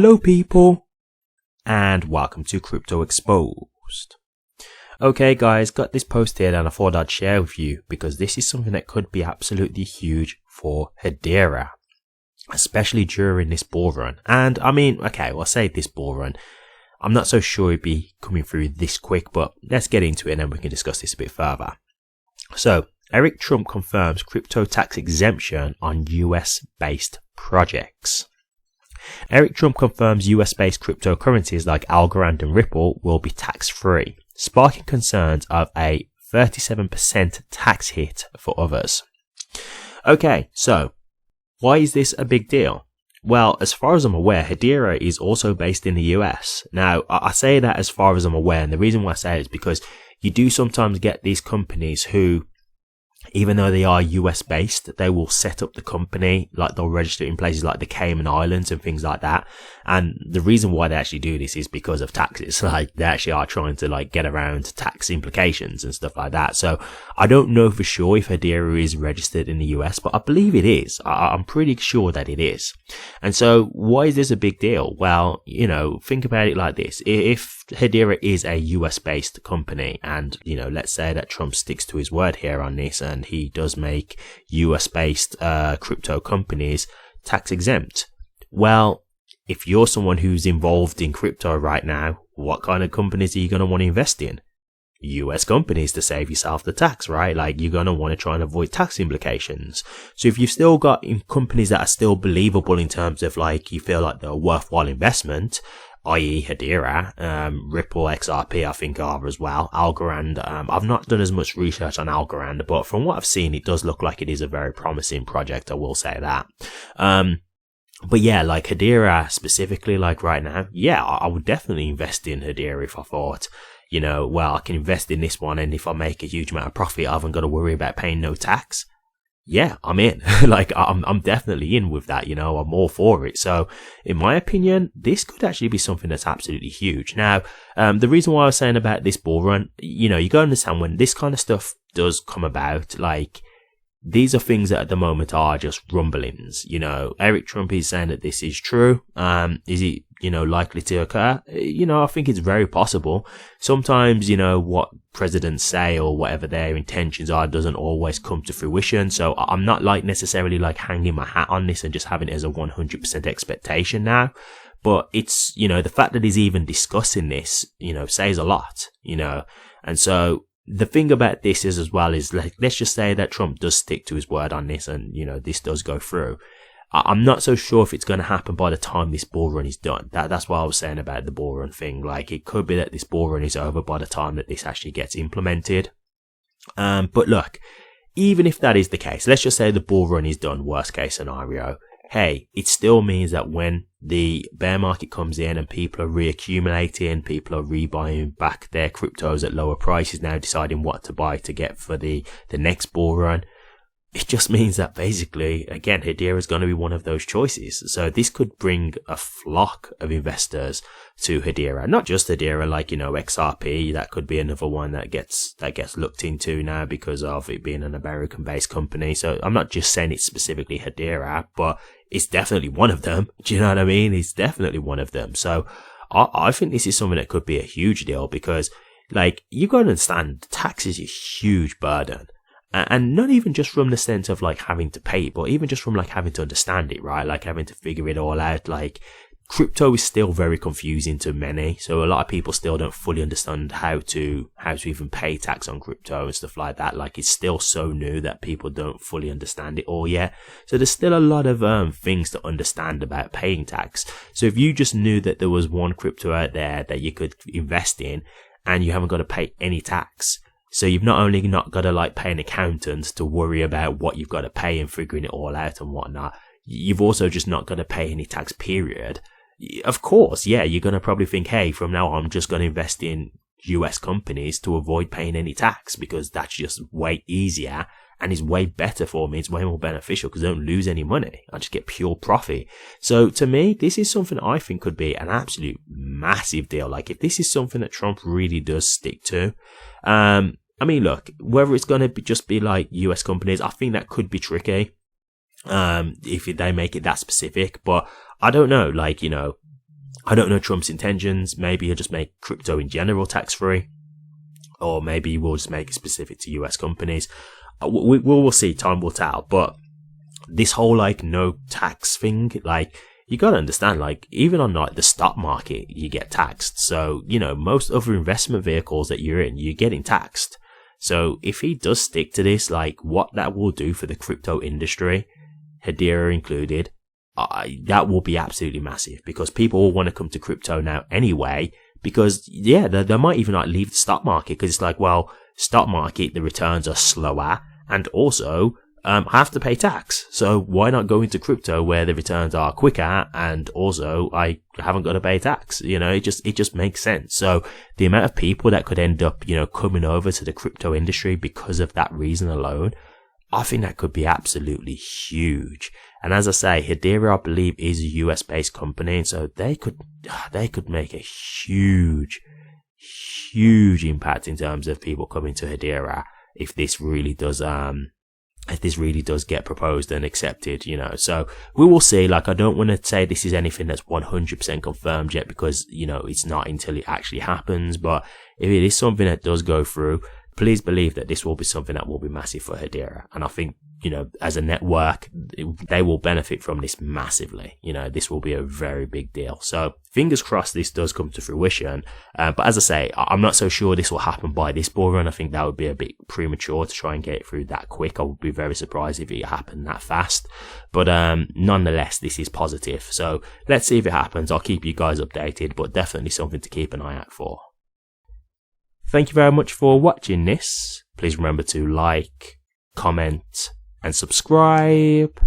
Hello people, and welcome to Crypto Exposed. Okay guys, got this post here and I thought I'd share with you because this is something that could be absolutely huge for Hedera, especially during this bull run. And I mean, okay, well, I say this bull run, I'm not so sure it'd be coming through this quick, but let's get into it and then we can discuss this a bit further. So, Eric Trump confirms crypto tax exemption on US based projects. Eric Trump confirms US-based cryptocurrencies like Algorand and Ripple will be tax-free, sparking concerns of a 37% tax hit for others. Okay, so why is this a big deal? Well, as far as I'm aware, Hedera is also based in the US. Now, I say that as far as I'm aware, and the reason why I say it is because you do sometimes get these companies who, even though they are US based, they will set up the company, like they'll register in places like the Cayman Islands and things like that. And the reason why they actually do this is because of taxes. Like they actually are trying to like get around tax implications and stuff like that. So I don't know for sure if Hedera is registered in the US, but I believe it is. I'm pretty sure that it is. And so why is this a big deal? Well, you know, think about it like this. If Hedera is a US based company and, you know, let's say that Trump sticks to his word here on this and he does make US based crypto companies tax exempt. Well, if you're someone who's involved in crypto right now, what kind of companies are you going to want to invest in? US companies to save yourself the tax, right? Like you're going to want to try and avoid tax implications. So if you've still got companies that are still believable in terms of like you feel like they're a worthwhile investment, i.e. Hedera, Ripple, XRP I think are as well, Algorand, I've not done as much research on Algorand, but from what I've seen it does look like it is a very promising project, I will say that. But yeah, like Hedera specifically, like right now, yeah, I would definitely invest in Hedera if I thought, you know, well, I can invest in this one and if I make a huge amount of profit I haven't got to worry about paying no tax. Yeah, I'm in. Like, I'm definitely in with that, you know, I'm all for it. So, in my opinion, this could actually be something that's absolutely huge. Now, the reason why I was saying about this bull run, you know, you gotta understand when this kind of stuff does come about, like, these are things that at the moment are just rumblings, you know. Eric Trump is saying that this is true. Is it, you know, likely to occur? You know, I think it's very possible. Sometimes, you know, what presidents say or whatever their intentions are doesn't always come to fruition. So I'm not like necessarily like hanging my hat on this and just having it as a 100% expectation now. But it's, you know, the fact that he's even discussing this, you know, says a lot, you know. And so the thing about this is as well is like, let's just say that Trump does stick to his word on this and, you know, this does go through. I'm not so sure if it's going to happen by the time this bull run is done. That's what I was saying about the bull run thing. Like it could be that this bull run is over by the time that this actually gets implemented. But look, even if that is the case, let's just say the bull run is done, worst case scenario. Hey, it still means that when the bear market comes in and people are reaccumulating, people are rebuying back their cryptos at lower prices now, deciding what to buy to get for the next bull run. It just means that basically, again, Hedera is going to be one of those choices. So this could bring a flock of investors to Hedera. Not just Hedera, like, you know, XRP, that could be another one that gets looked into now because of it being an American-based company. So I'm not just saying it's specifically Hedera, but it's definitely one of them. Do you know what I mean? It's definitely one of them. So I think this is something that could be a huge deal because, like, you've got to understand, tax is a huge burden. And not even just from the sense of like having to pay it, but even just from like having to understand it, right? Like having to figure it all out. Like crypto is still very confusing to many. So a lot of people still don't fully understand how to even pay tax on crypto and stuff like that. Like it's still so new that people don't fully understand it all yet. So there's still a lot of things to understand about paying tax. So if you just knew that there was one crypto out there that you could invest in and you haven't got to pay any tax, so you've not only not got to like pay an accountant to worry about what you've got to pay and figuring it all out and whatnot, you've also just not got to pay any tax, period. Of course, yeah, you're going to probably think, hey, from now on, I'm just going to invest in US companies to avoid paying any tax because that's just way easier and is way better for me. It's way more beneficial because I don't lose any money. I just get pure profit. So to me, this is something I think could be an absolute massive deal. Like if this is something that Trump really does stick to, I mean, look, whether it's going to just be like US companies, I think that could be tricky. If they make it that specific, but I don't know, like, you know, I don't know Trump's intentions. Maybe he'll just make crypto in general tax-free, or maybe we'll just make it specific to US companies. We'll see. Time will tell. But this whole like no tax thing, like you gotta understand, like even on like the stock market, you get taxed. So you know most other investment vehicles that you're in, you're getting taxed. So if he does stick to this, like what that will do for the crypto industry, Hedera included, that will be absolutely massive, because people will want to come to crypto now anyway, because yeah, they might even like leave the stock market, because it's like, well, stock market, the returns are slower, and also I have to pay tax, so why not go into crypto where the returns are quicker, and also I haven't got to pay tax? You know, it just makes sense. So the amount of people that could end up, you know, coming over to the crypto industry because of that reason alone, I think that could be absolutely huge. And as I say, Hedera, I believe, is a US based company, so they could make a huge impact in terms of people coming to Hedera if this really does get proposed and accepted, you know. So we will see. Like, I don't want to say this is anything that's 100% confirmed yet, because, you know, it's not until it actually happens. But if it is something that does go through, please believe that this will be something that will be massive for Hedera. And I think, you know, as a network, they will benefit from this massively. You know, this will be a very big deal. So fingers crossed this does come to fruition. But as I say, I'm not so sure this will happen by this bull run. I think that would be a bit premature to try and get it through that quick. I would be very surprised if it happened that fast. But nonetheless, this is positive. So let's see if it happens. I'll keep you guys updated, but definitely something to keep an eye out for. Thank you very much for watching this. Please remember to like, comment, and subscribe.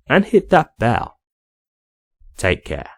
And hit that bell. Take care.